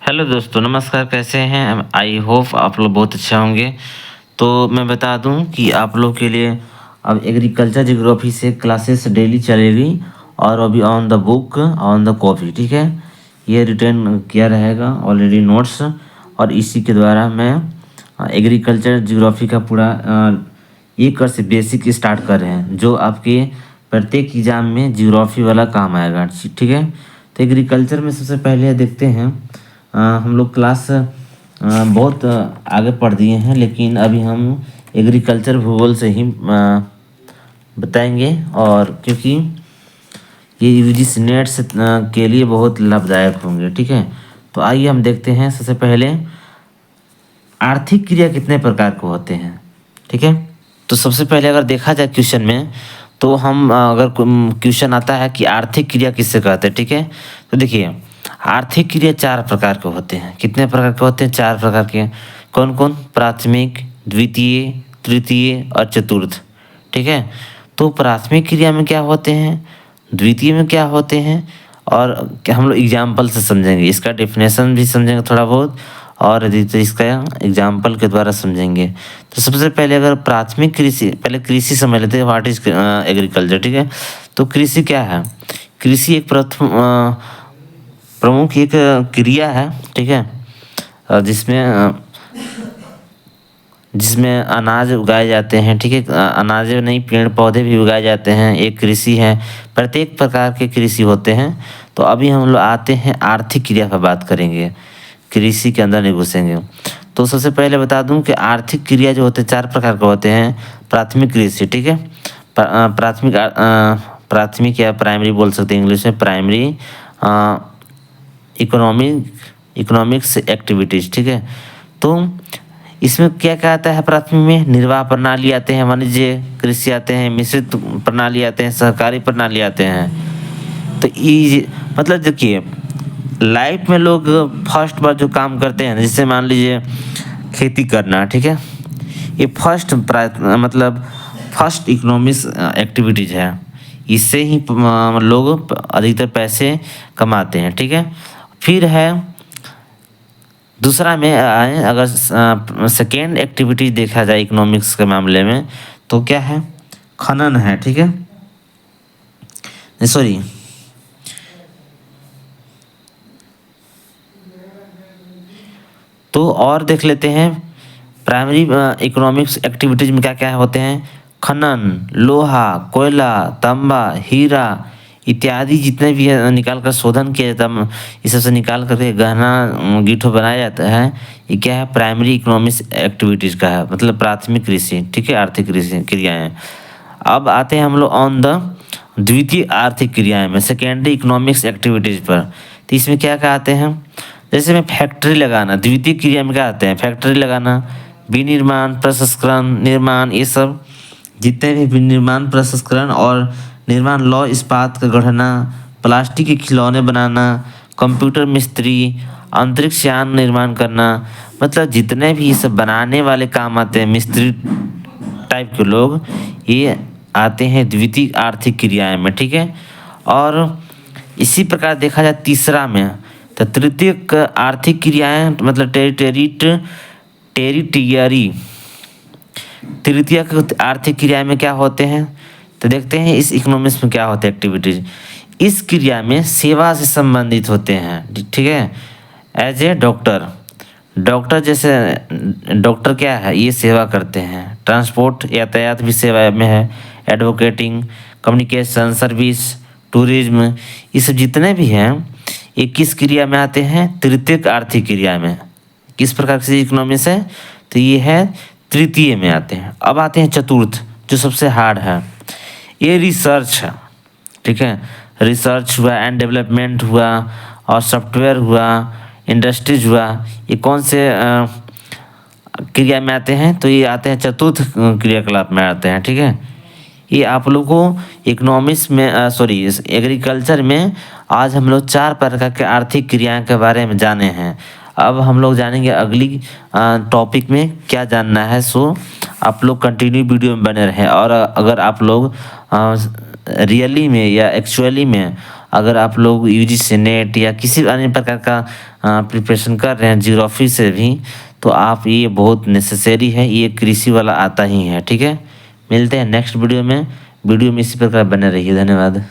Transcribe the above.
Hello दोस्तों, नमस्कार। कैसे हैं? आई होप आप लोग बहुत अच्छे होंगे। तो मैं बता दूं कि आप लोग के लिए अब एग्रीकल्चर जियोग्राफी से क्लासेस डेली चलेगी और अभी on the book on the copy, ठीक है। ये रिटर्न किया रहेगा ऑलरेडी नोट्स, और इसी के द्वारा मैं एग्रीकल्चर जियोग्राफी का पूरा एक कर से बेसिक स्टार्ट कर रहे हैं, जो आपके प्रत्येक एग्जाम में जियोग्राफी वाला काम आएगा, ठीक है। तो एग्रीकल्चर में सबसे पहले देखते हैं, हम लोग क्लास बहुत आगे पढ़ दिए हैं, लेकिन अभी हम एग्रीकल्चर भूगोल से ही बताएंगे, और क्योंकि ये यूजीसी नेट से के लिए बहुत लाभदायक होंगे, ठीक है। तो आइए हम देखते हैं। सबसे पहले आर्थिक क्रिया कितने प्रकार के होते हैं, ठीक है। तो सबसे पहले अगर देखा जाए क्वेश्चन में, तो हम अगर क्वेश्चन आता है कि आर्थिक क्रिया किससे कहते हैं, ठीक है। तो देखिए, आर्थिक क्रिया चार प्रकार के होते हैं। कितने प्रकार के होते हैं? चार प्रकार के। कौन कौन? प्राथमिक, द्वितीय, तृतीय और चतुर्थ, ठीक है। तो प्राथमिक क्रिया में क्या होते हैं, द्वितीय में क्या होते हैं, और क्या हम लोग एग्जाम्पल से समझेंगे, इसका डेफिनेशन भी समझेंगे थोड़ा बहुत, और यदि तो इसका एग्जाम्पल के द्वारा समझेंगे। तो सबसे पहले अगर प्राथमिक कृषि, पहले कृषि समझ लेते हैं, व्हाट इज एग्रीकल्चर, ठीक है। तो कृषि क्या है? कृषि एक प्रमुख एक क्रिया है, ठीक है, जिसमें अनाज उगाए जाते हैं, ठीक है। अनाज नहीं, पेड़ पौधे भी उगाए जाते हैं, एक कृषि है। प्रत्येक प्रकार के कृषि होते हैं। तो अभी हम लोग आते हैं आर्थिक क्रिया पर बात करेंगे, कृषि के अंदर नहीं घुसेंगे। तो सबसे पहले बता दूं कि आर्थिक क्रिया जो होते हैं चार प्रकार के होते हैं। प्राथमिक कृषि, ठीक है। प्राथमिक या प्राइमरी बोल सकते हैं इंग्लिश में, प्राइमरी इकोनॉमिक्स एक्टिविटीज, ठीक है। तो इसमें क्या क्या आता है? प्राथमिक में निर्वाह प्रणाली आते हैं, वाणिज्य कृषि आते हैं, मिश्रित प्रणाली आते हैं, सहकारी प्रणाली आते हैं। तो ये मतलब देखिए, लाइफ में लोग फर्स्ट बार जो काम करते हैं, जैसे मान लीजिए खेती करना, ठीक है। ये मतलब फर्स्ट इकोनॉमिक्स एक्टिविटीज है। इससे ही लोग अधिकतर पैसे कमाते हैं, ठीक है। फिर है दूसरा में आए, अगर सेकेंड एक्टिविटी देखा जाए इकोनॉमिक्स के मामले में, तो क्या है? खनन है, ठीक है। सॉरी, तो और देख लेते हैं प्राइमरी इकोनॉमिक्स एक्टिविटीज में क्या क्या होते हैं। खनन, लोहा, कोयला, तांबा, हीरा इत्यादि जितने भी है निकाल कर शोधन किया जाता है, इस सबसे निकाल करके गहना गिट्ठो बनाया जाता है। ये क्या है? प्राइमरी इकोनॉमिक्स एक्टिविटीज का है, मतलब प्राथमिक कृषि, ठीक है, आर्थिक कृषि क्रियाएं। अब आते हैं हम लोग ऑन द द्वितीय आर्थिक क्रियाएं में, सेकेंडरी इकोनॉमिक्स एक्टिविटीज पर। तो इसमें क्या क्या आते हैं? जैसे में फैक्ट्री लगाना, द्वितीय क्रिया में क्या आते हैं? फैक्ट्री लगाना, विनिर्माण, प्रसंस्करण, निर्माण, ये सब जितने भी विनिर्माण, प्रसंस्करण और निर्माण, लौह इस्पात का गढ़ना, प्लास्टिक के खिलौने बनाना, कंप्यूटर मिस्त्री, अंतरिक्ष यान निर्माण करना, मतलब जितने भी ये सब बनाने वाले काम आते हैं, मिस्त्री टाइप के लोग, ये आते हैं द्वितीय आर्थिक क्रियाएं में, ठीक है। और इसी प्रकार देखा जाए तीसरा में, तो तृतीय आर्थिक क्रियाएं मतलब टेरिटरी तृतीय आर्थिक क्रिया में क्या होते हैं? तो देखते हैं इस इकोनॉमिक्स में क्या होते हैं एक्टिविटीज। इस क्रिया में सेवा से संबंधित होते हैं, ठीक है। एज ए डॉक्टर, डॉक्टर जैसे डॉक्टर क्या है? ये सेवा करते हैं। ट्रांसपोर्ट, यातायात भी सेवा में है। एडवोकेटिंग, कम्युनिकेशन सर्विस, टूरिज्म, ये सब जितने भी हैं, ये किस क्रिया में आते हैं? तृतीय आर्थिक क्रिया में। किस प्रकार से इकोनॉमी से? तो ये है तृतीय में आते हैं। अब आते हैं चतुर्थ, जो सबसे हार्ड है। ये रिसर्च है, ठीक है। रिसर्च हुआ, एंड डेवलपमेंट हुआ, और सॉफ्टवेयर हुआ, इंडस्ट्रीज हुआ, ये कौन से क्रिया में आते हैं? तो ये आते हैं चतुर्थ क्रियाकलाप में आते हैं, ठीक है। ये आप लोगों को इकोनॉमिक्स में सॉरी एग्रीकल्चर में आज हम लोग चार प्रकार के आर्थिक क्रियाओं के बारे में जाने हैं। अब हम लोग जानेंगे अगली टॉपिक में क्या जानना है। सो आप लोग कंटिन्यू वीडियो में बने रहें, और अगर आप लोग रियली में या एक्चुअली में अगर आप लोग यूजी से नेट या किसी भी अन्य प्रकार का प्रिपरेशन कर रहे हैं ज्योग्राफी से भी, तो आप ये बहुत नेसेसरी है, ये कृषि वाला आता ही है। ठीक है, मिलते हैं नेक्स्ट वीडियो में इसी प्रकार बने रहिए। धन्यवाद।